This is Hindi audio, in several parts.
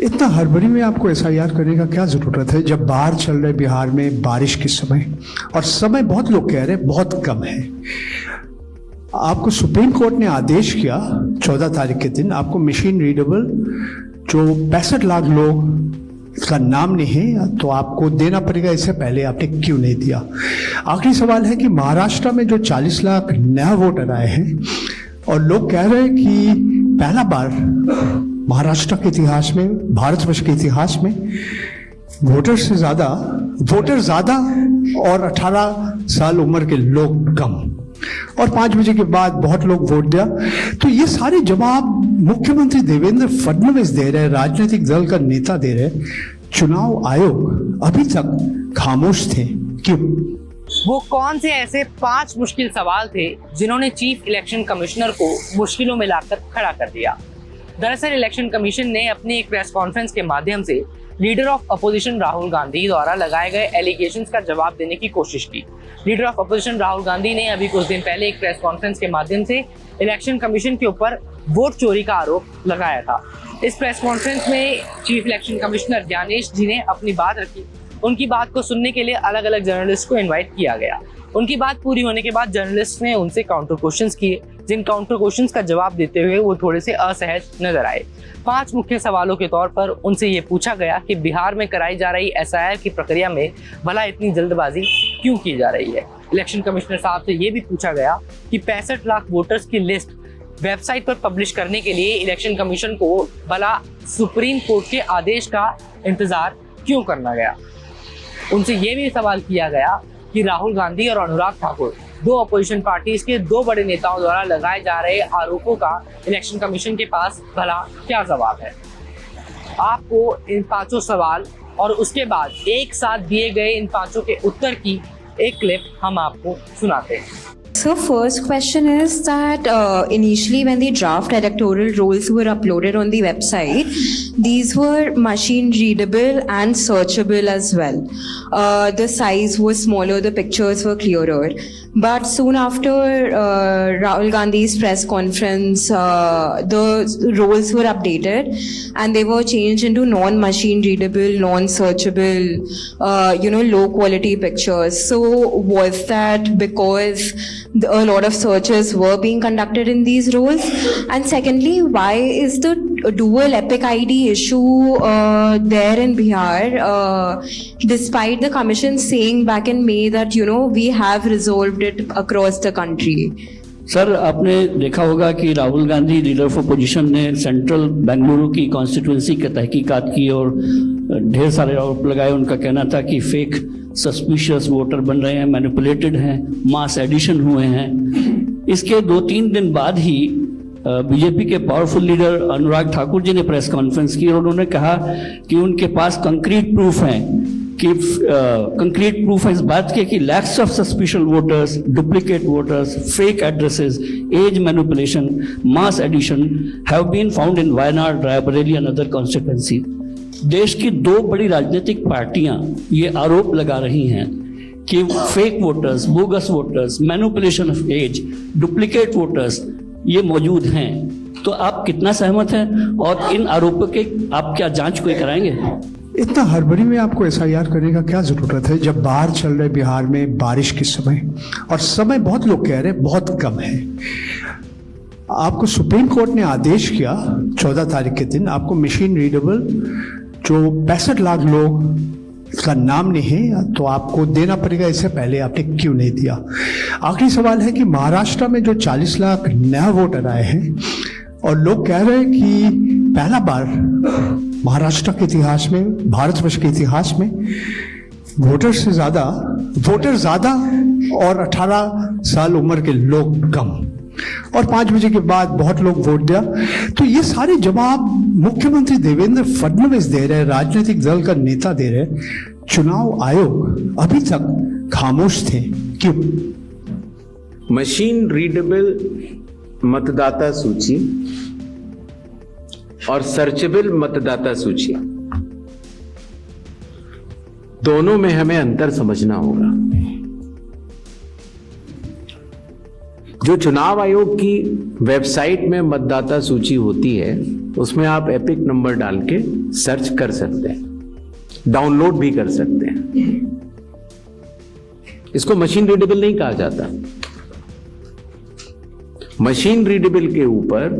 इतना हड़बड़ी में आपको एसआईआर करने का क्या जरूरत है जब बाहर चल रहे बिहार में बारिश के समय, और समय बहुत लोग कह रहे हैं बहुत कम है। आपको सुप्रीम कोर्ट ने आदेश किया 14 तारीख के दिन, आपको मशीन रीडेबल जो 65 लाख लोग इसका नाम नहीं है तो आपको देना पड़ेगा। इससे पहले आपने क्यों नहीं दिया? आखिरी सवाल है कि महाराष्ट्र में जो 40 लाख नया वोटर आए हैं और लोग कह रहे हैं कि पहला बार महाराष्ट्र के इतिहास में, भारतवर्ष के इतिहास में वोटर ज्यादा और 18 साल उम्र के लोग कम, और 5 बजे के बाद बहुत लोग वोट दिया। तो ये सारे जवाब मुख्यमंत्री देवेंद्र फडणवीस दे रहे हैं, राजनीतिक दल का नेता दे रहे हैं। चुनाव आयोग अभी तक खामोश थे, क्यों? वो कौन से ऐसे 5 मुश्किल सवाल थे जिन्होंने चीफ इलेक्शन कमिश्नर को मुश्किलों में लाकर खड़ा कर दिया? दरअसल इलेक्शन कमीशन ने अपनी एक प्रेस कॉन्फ्रेंस के माध्यम से leader of opposition Rahul Gandhi द्वारा लगाए गए एलिगेशंस का जवाब देने की कोशिश की। Leader of opposition Rahul Gandhi ने अभी कुछ दिन पहले एक प्रेस कॉन्फ्रेंस के माध्यम से इलेक्शन कमीशन के ऊपर वोट चोरी का आरोप लगाया था। इस प्रेस कॉन्फ्रेंस में चीफ इलेक्शन कमिश्नर ज्ञानेश जी ने अपनी बात रखी। उनकी बात को सुनने के लिए अलग अलग जर्नलिस्ट को इन्वाइट किया गया। उनकी बात पूरी होने के बाद जर्नलिस्ट ने उनसे काउंटर क्वेश्चंस किए, जिन काउंटर क्वेश्चंस का जवाब देते हुए वो थोड़े से असहज नजर आए। 5 मुख्य सवालों के तौर पर उनसे ये पूछा गया कि बिहार में कराई जा रही एसआईआर की प्रक्रिया में भला इतनी जल्दबाजी क्यों की जा रही है। इलेक्शन कमिश्नर साहब से ये भी पूछा गया कि 65 लाख वोटर्स की लिस्ट वेबसाइट पर पब्लिश करने के लिए इलेक्शन कमीशन को भला सुप्रीम कोर्ट के आदेश का इंतजार क्यों करना गया। उनसे ये भी सवाल किया गया कि राहुल गांधी और अनुराग ठाकुर, 2 अपोजिशन पार्टीज के 2 बड़े नेताओं द्वारा लगाए जा रहे आरोपों का इलेक्शन कमीशन के पास भला क्या जवाब है। आपको इन 5 सवाल और उसके बाद एक साथ दिए गए इन 5 के उत्तर की एक क्लिप हम आपको सुनाते हैं। So first question is that initially when the draft electoral rolls were uploaded on the website, these were machine readable and searchable as well. The size was smaller, the pictures were clearer. But soon after Rahul Gandhi's press conference, the roles were updated and they were changed into non-machine readable, non-searchable, low quality pictures. So was that because a lot of searches were being conducted in these roles? And secondly, why is the dual epic ID issue there in Bihar, despite the commission saying back in May that we have resolved it across the country? Sir, आपने देखा होगा कि Rahul Gandhi leader of opposition ने सेंट्रल बेंगलुरु की कॉन्स्टिट्यूंसी की तहकीकात की और ढेर सारे आरोप लगाए। उनका कहना था कि फेक सस्पिशियस वोटर बन रहे हैं, मैनिपुलेटेड हैं, मास एडिशन हुए हैं। इसके 2-3 दिन बाद ही बीजेपी के पावरफुल लीडर अनुराग ठाकुर जी ने प्रेस कॉन्फ्रेंस की और उन्होंने कहा कि उनके पास कंक्रीट प्रूफ है कि इस बात के कि lakhs of suspicious voters, duplicate voters, fake addresses, age manipulation, mass addition have been found in Wayanad, Rae Bareli and other constituency. देश की 2 बड़ी राजनीतिक पार्टियां ये आरोप लगा रही हैं कि fake voters, bogus voters, manipulation of age, duplicate voters ये मौजूद हैं। तो आप कितना सहमत हैं और इन आरोपों के आप क्या जांच कोई कराएंगे? इतना हड़बड़ी में आपको एसआईआर करने का क्या जरूरत है जब बाहर चल रहे बिहार में बारिश के समय, और समय बहुत लोग कह रहे हैं बहुत कम है। आपको सुप्रीम कोर्ट ने आदेश किया 14 तारीख के दिन, आपको मशीन रीडेबल जो 65 लाख लोग इसका नाम नहीं है तो आपको देना पड़ेगा। इससे पहले आपने क्यों नहीं दिया? आखिरी सवाल है कि महाराष्ट्र में जो 40 लाख नया वोटर आए हैं और लोग कह रहे हैं कि पहला बार महाराष्ट्र के इतिहास में, भारतवर्ष के इतिहास में वोटर ज्यादा और 18 साल उम्र के लोग कम, और 5 बजे के बाद बहुत लोग वोट दिया। तो ये सारे जवाब मुख्यमंत्री देवेंद्र फडणवीस दे रहे हैं, राजनीतिक दल का नेता दे रहे हैं। चुनाव आयोग अभी तक खामोश थे, क्यों? मशीन रीडेबल मतदाता सूची और सर्चेबल मतदाता सूची, दोनों में हमें अंतर समझना होगा। जो चुनाव आयोग की वेबसाइट में मतदाता सूची होती है उसमें आप एपिक नंबर डाल के सर्च कर सकते हैं, डाउनलोड भी कर सकते हैं। इसको मशीन रीडेबल नहीं कहा जाता। मशीन रीडेबल के ऊपर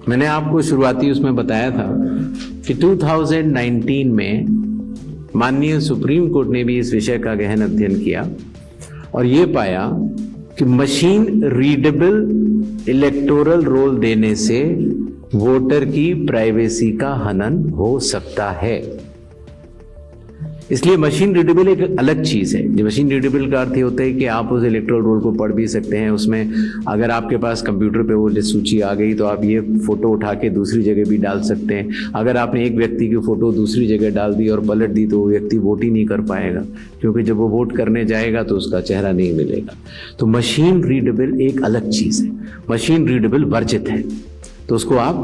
मैंने आपको शुरुआती उसमें बताया था कि 2019 में माननीय सुप्रीम कोर्ट ने भी इस विषय का गहन अध्ययन किया और यह पाया कि मशीन रीडेबल इलेक्टोरल रोल देने से वोटर की प्राइवेसी का हनन हो सकता है। इसलिए मशीन रीडेबल एक अलग चीज है। जो मशीन रीडेबल का अर्थ ये होता है कि आप उस इलेक्टोरल रोल को पढ़ भी सकते हैं। उसमें अगर आपके पास कंप्यूटर पे वो सूची आ गई तो आप ये फोटो उठा के दूसरी जगह भी डाल सकते हैं। अगर आपने एक व्यक्ति की फोटो दूसरी जगह डाल दी और पलट दी तो वो व्यक्ति वोट ही नहीं कर पाएगा, क्योंकि जब वो वोट करने जाएगा तो उसका चेहरा नहीं मिलेगा। तो मशीन रीडेबल एक अलग चीज है, मशीन रीडेबल वर्जित है। तो उसको आप,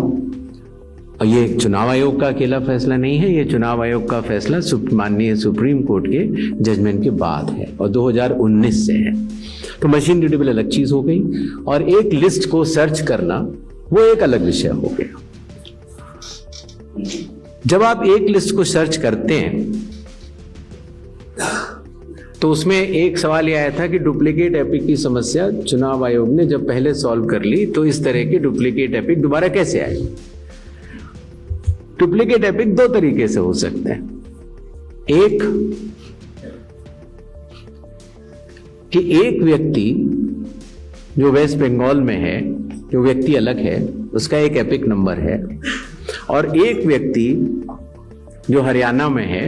और ये चुनाव आयोग का अकेला फैसला नहीं है, ये चुनाव आयोग का फैसला माननीय सुप्रीम कोर्ट के जजमेंट के बाद है और 2019 से है। तो मशीन रीडेबल अलग चीज हो गई और एक लिस्ट को सर्च करना वो एक अलग विषय हो गया। जब आप एक लिस्ट को सर्च करते हैं तो उसमें एक सवाल यह आया था कि डुप्लीकेट एपिक की समस्या चुनाव आयोग ने जब पहले सॉल्व कर ली तो इस तरह के डुप्लीकेट एपिक दोबारा कैसे आए। डुप्लीकेट एपिक दो तरीके से हो सकते हैं। एक कि एक व्यक्ति जो वेस्ट बंगाल में है, जो व्यक्ति अलग है, उसका एक एपिक नंबर है, और एक व्यक्ति जो हरियाणा में है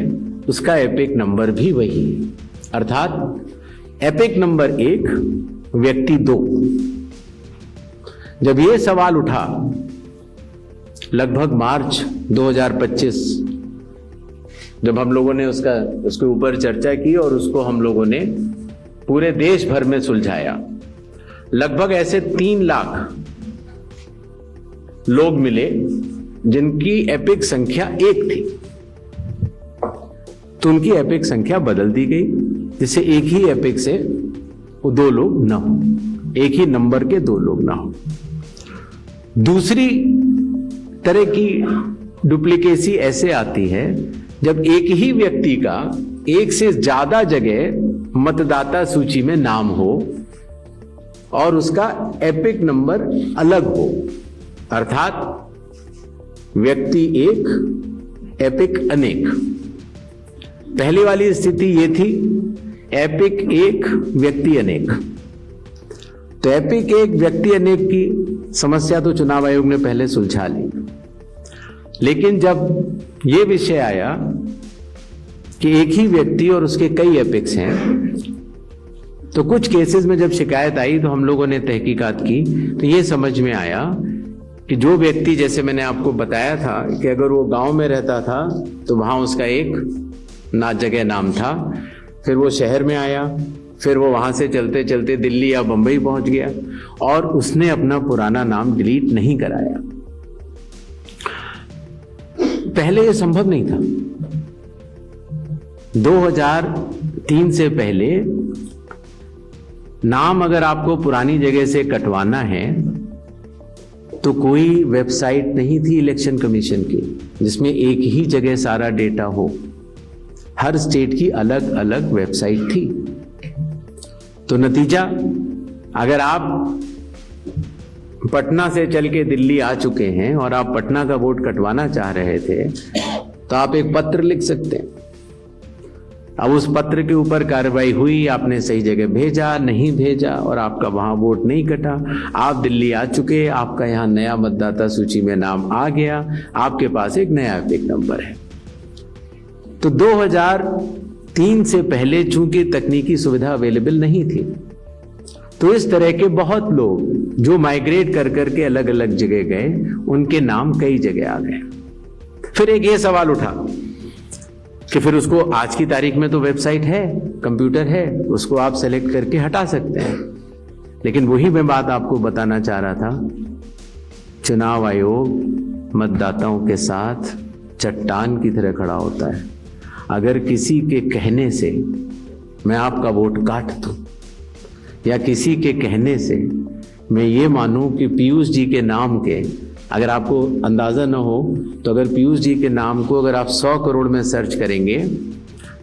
उसका एपिक नंबर भी वही है। अर्थात एपिक नंबर 1 व्यक्ति 2। जब यह सवाल उठा लगभग मार्च 2025, जब हम लोगों ने उसके ऊपर चर्चा की और उसको हम लोगों ने पूरे देश भर में सुलझाया, लगभग ऐसे 3 लाख लोग मिले जिनकी एपिक संख्या 1 थी। तो उनकी एपिक संख्या बदल दी गई, जिससे एक ही एपिक से वो 2 लोग ना हो, एक ही नंबर के 2 लोग ना हो। दूसरी तरह की डुप्लीकेसी ऐसे आती है जब एक ही व्यक्ति का एक से ज्यादा जगह मतदाता सूची में नाम हो और उसका एपिक नंबर अलग हो। अर्थात व्यक्ति 1 एपिक अनेक। पहली वाली स्थिति ये थी एपिक 1 व्यक्ति अनेक। तो एपिक 1 व्यक्ति अनेक की समस्या तो चुनाव आयोग ने पहले सुलझा ली, लेकिन जब यह विषय आया कि एक ही व्यक्ति और उसके कई एपिक्स हैं, तो कुछ केसेस में जब शिकायत आई तो हम लोगों ने तहकीकात की तो ये समझ में आया कि जो व्यक्ति, जैसे मैंने आपको बताया था कि अगर वो गांव में रहता था तो वहां उसका एक जगह नाम था, फिर वो शहर में आया, फिर वो वहां से चलते चलते दिल्ली या बंबई पहुंच गया और उसने अपना पुराना नाम डिलीट नहीं कराया। पहले यह संभव नहीं था। 2003 से पहले नाम अगर आपको पुरानी जगह से कटवाना है तो कोई वेबसाइट नहीं थी इलेक्शन कमीशन की जिसमें एक ही जगह सारा डेटा हो। हर स्टेट की अलग अलग वेबसाइट थी। तो नतीजा, अगर आप पटना से चल के दिल्ली आ चुके हैं और आप पटना का वोट कटवाना चाह रहे थे तो आप एक पत्र लिख सकते हैं। अब उस पत्र के ऊपर कार्रवाई हुई, आपने सही जगह भेजा, नहीं भेजा और आपका वहां वोट नहीं कटा। आप दिल्ली आ चुके, आपका यहां नया मतदाता सूची में नाम आ गया, आपके पास एक नया एपिक नंबर है। तो 2003 से पहले चूंकि तकनीकी सुविधा अवेलेबल नहीं थी, तो इस तरह के बहुत लोग जो माइग्रेट कर करके अलग अलग जगह गए, उनके नाम कई जगह आ गए। फिर एक ये सवाल उठा कि फिर उसको आज की तारीख में तो वेबसाइट है, कंप्यूटर है, उसको आप सेलेक्ट करके हटा सकते हैं। लेकिन वही मैं बात आपको बताना चाह रहा था, चुनाव आयोग मतदाताओं के साथ चट्टान की तरह खड़ा होता है। अगर किसी के कहने से मैं आपका वोट काट दूं, या किसी के कहने से मैं ये मानूं कि पीयूष जी के नाम के, अगर आपको अंदाजा न हो तो अगर पीयूष जी के नाम को अगर आप 100 करोड़ में सर्च करेंगे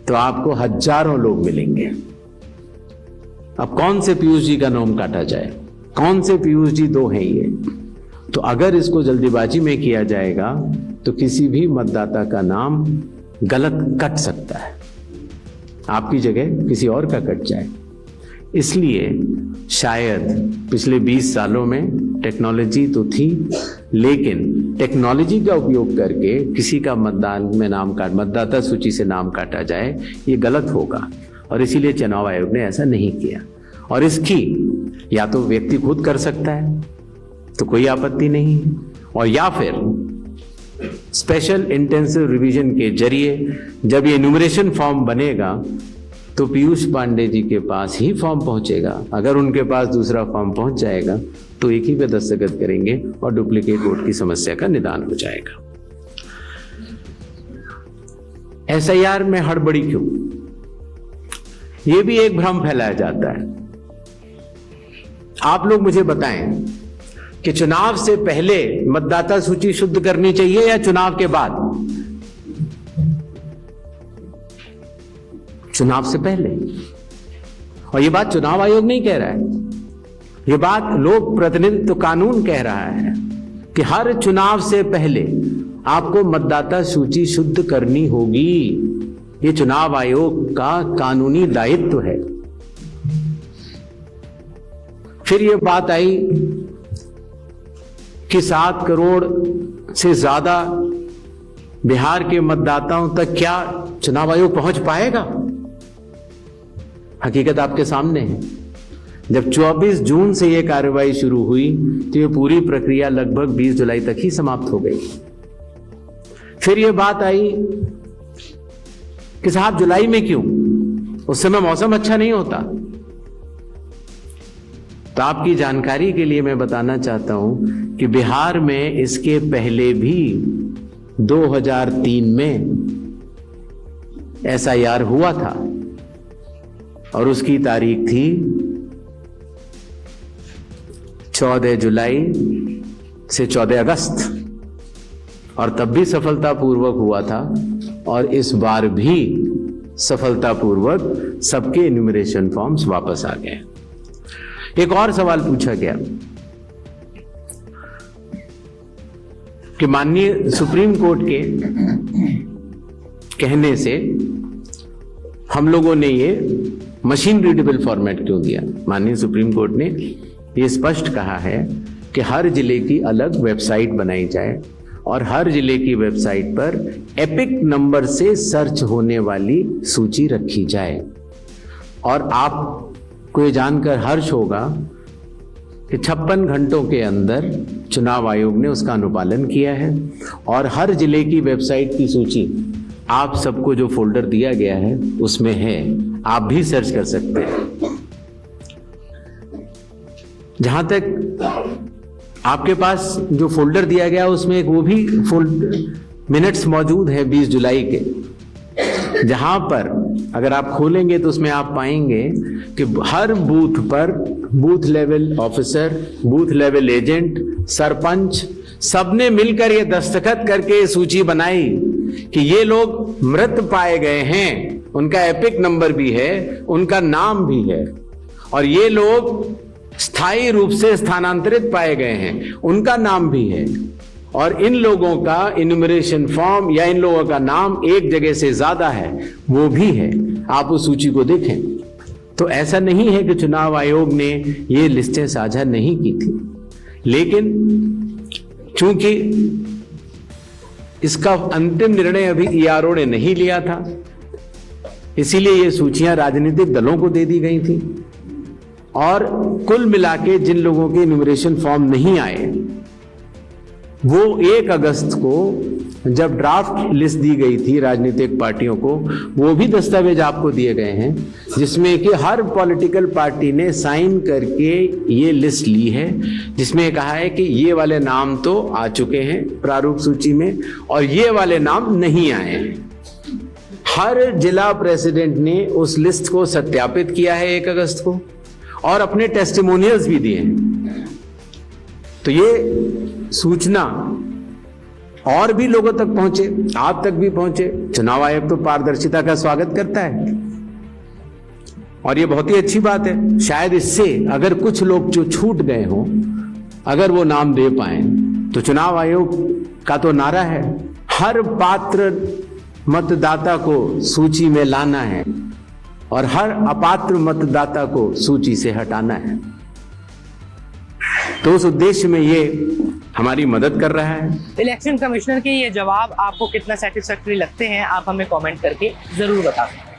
तो आपको हजारों लोग मिलेंगे। अब कौन से पीयूष जी का नाम काटा जाए? कौन से पीयूष जी दो हैं ये? तो अगर इसको जल्दीबाजी में किया जाएगा तो किसी भी मतदाता का नाम गलत कट सकता है, आपकी जगह किसी और का कट जाए। इसलिए शायद पिछले 20 सालों में टेक्नोलॉजी तो थी, लेकिन टेक्नोलॉजी का उपयोग करके किसी का मतदाता सूची से नाम काटा जाए, ये गलत होगा। और इसीलिए चुनाव आयोग ने ऐसा नहीं किया। और इसकी या तो व्यक्ति खुद कर सकता है तो कोई आपत्ति नहीं है, और या फिर स्पेशल इंटेंसिव रिवीजन के जरिए जब ये एन्यूमरेशन फॉर्म बनेगा तो पीयूष पांडे जी के पास ही फॉर्म पहुंचेगा। अगर उनके पास दूसरा फॉर्म पहुंच जाएगा तो एक ही पे दस्तखत करेंगे और डुप्लीकेट वोट की समस्या का निदान हो जाएगा। एसआईआर में हड़बड़ी क्यों? यह भी एक भ्रम फैलाया जाता है। आप लोग मुझे बताएं कि चुनाव से पहले मतदाता सूची शुद्ध करनी चाहिए या चुनाव के बाद? चुनाव से पहले। और यह बात चुनाव आयोग नहीं कह रहा है, यह बात लोक प्रतिनिधित्व कानून कह रहा है कि हर चुनाव से पहले आपको मतदाता सूची शुद्ध करनी होगी। यह चुनाव आयोग का कानूनी दायित्व है। फिर यह बात आई कि 7 करोड़ से ज्यादा बिहार के मतदाताओं तक क्या चुनाव आयोग पहुंच पाएगा? हकीकत आपके सामने है। जब 24 जून से यह कार्रवाई शुरू हुई तो यह पूरी प्रक्रिया लगभग 20 जुलाई तक ही समाप्त हो गई। फिर यह बात आई कि साहब जुलाई में क्यों? उस समय मौसम अच्छा नहीं होता। तो आपकी जानकारी के लिए मैं बताना चाहता हूं कि बिहार में इसके पहले भी 2003 में एसआईआर हुआ था और उसकी तारीख थी 14 जुलाई से 14 अगस्त, और तब भी सफलतापूर्वक हुआ था और इस बार भी सफलतापूर्वक सबके एन्यूमरेशन फॉर्म्स वापस आ गए। एक और सवाल पूछा गया कि माननीय सुप्रीम कोर्ट के कहने से हम लोगों ने ये मशीन रीडेबल फॉर्मेट क्यों दिया? माननीय सुप्रीम कोर्ट ने ये स्पष्ट कहा है कि हर जिले की अलग वेबसाइट बनाई जाए और हर जिले की वेबसाइट पर एपिक नंबर से सर्च होने वाली सूची रखी जाए। और आपको ये जानकर हर्ष होगा कि 56 घंटों के अंदर चुनाव आयोग ने उसका अनुपालन किया है और हर जिले की वेबसाइट की सूची आप सबको जो फोल्डर दिया गया है उसमें है, आप भी सर्च कर सकते हैं। जहां तक आपके पास जो फोल्डर दिया गया उसमें एक वो भी मिनट्स मौजूद है 20 जुलाई के, जहां पर अगर आप खोलेंगे तो उसमें आप पाएंगे कि हर बूथ पर booth level officer, booth level agent, sarpanch सबने मिलकर ये दस्तखत करके सूची बनाई कि ये लोग मृत पाए गए हैं, उनका एपिक नंबर भी है, उनका नाम भी है, और ये लोग स्थायी रूप से स्थानांतरित पाए गए हैं, उनका नाम भी है, और इन लोगों का इन्यूमरेशन फॉर्म या इन लोगों का नाम एक जगह से ज्यादा है, वो भी है। आप उस सूची को देखें तो ऐसा नहीं है कि चुनाव आयोग ने ये लिस्टें साझा नहीं की थी, लेकिन चूंकि इसका अंतिम निर्णय अभी ईआरओ ने नहीं लिया था, इसीलिए ये सूचियां राजनीतिक दलों को दे दी गई थी। और कुल मिला के जिन लोगों के इन्यूमरेशन फॉर्म नहीं आए, वो 1 अगस्त को जब ड्राफ्ट लिस्ट दी गई थी राजनीतिक पार्टियों को, वो भी दस्तावेज आपको दिए गए हैं जिसमें कि हर पॉलिटिकल पार्टी ने साइन करके ये लिस्ट ली है, जिसमें कहा है कि ये वाले नाम तो आ चुके हैं प्रारूप सूची में और ये वाले नाम नहीं आए हैं। हर जिला प्रेसिडेंट ने उस लिस्ट को सत्यापित किया है 1 अगस्त को और अपने टेस्टिमोनियल्स भी दिए हैं। तो ये सूचना और भी लोगों तक पहुंचे, आप तक भी पहुंचे। चुनाव आयोग तो पारदर्शिता का स्वागत करता है और ये बहुत ही अच्छी बात है। शायद इससे अगर कुछ लोग जो छूट गए हों, अगर वो नाम दे पाए, तो चुनाव आयोग का तो नारा है हर पात्र मतदाता को सूची में लाना है और हर अपात्र मतदाता को सूची से हटाना है। तो उस उद्देश्य में ये हमारी मदद कर रहा है। इलेक्शन कमिश्नर के ये जवाब आपको कितना सेटिस्फैक्टरी लगते हैं, आप हमें कमेंट करके जरूर बता सकते हैं।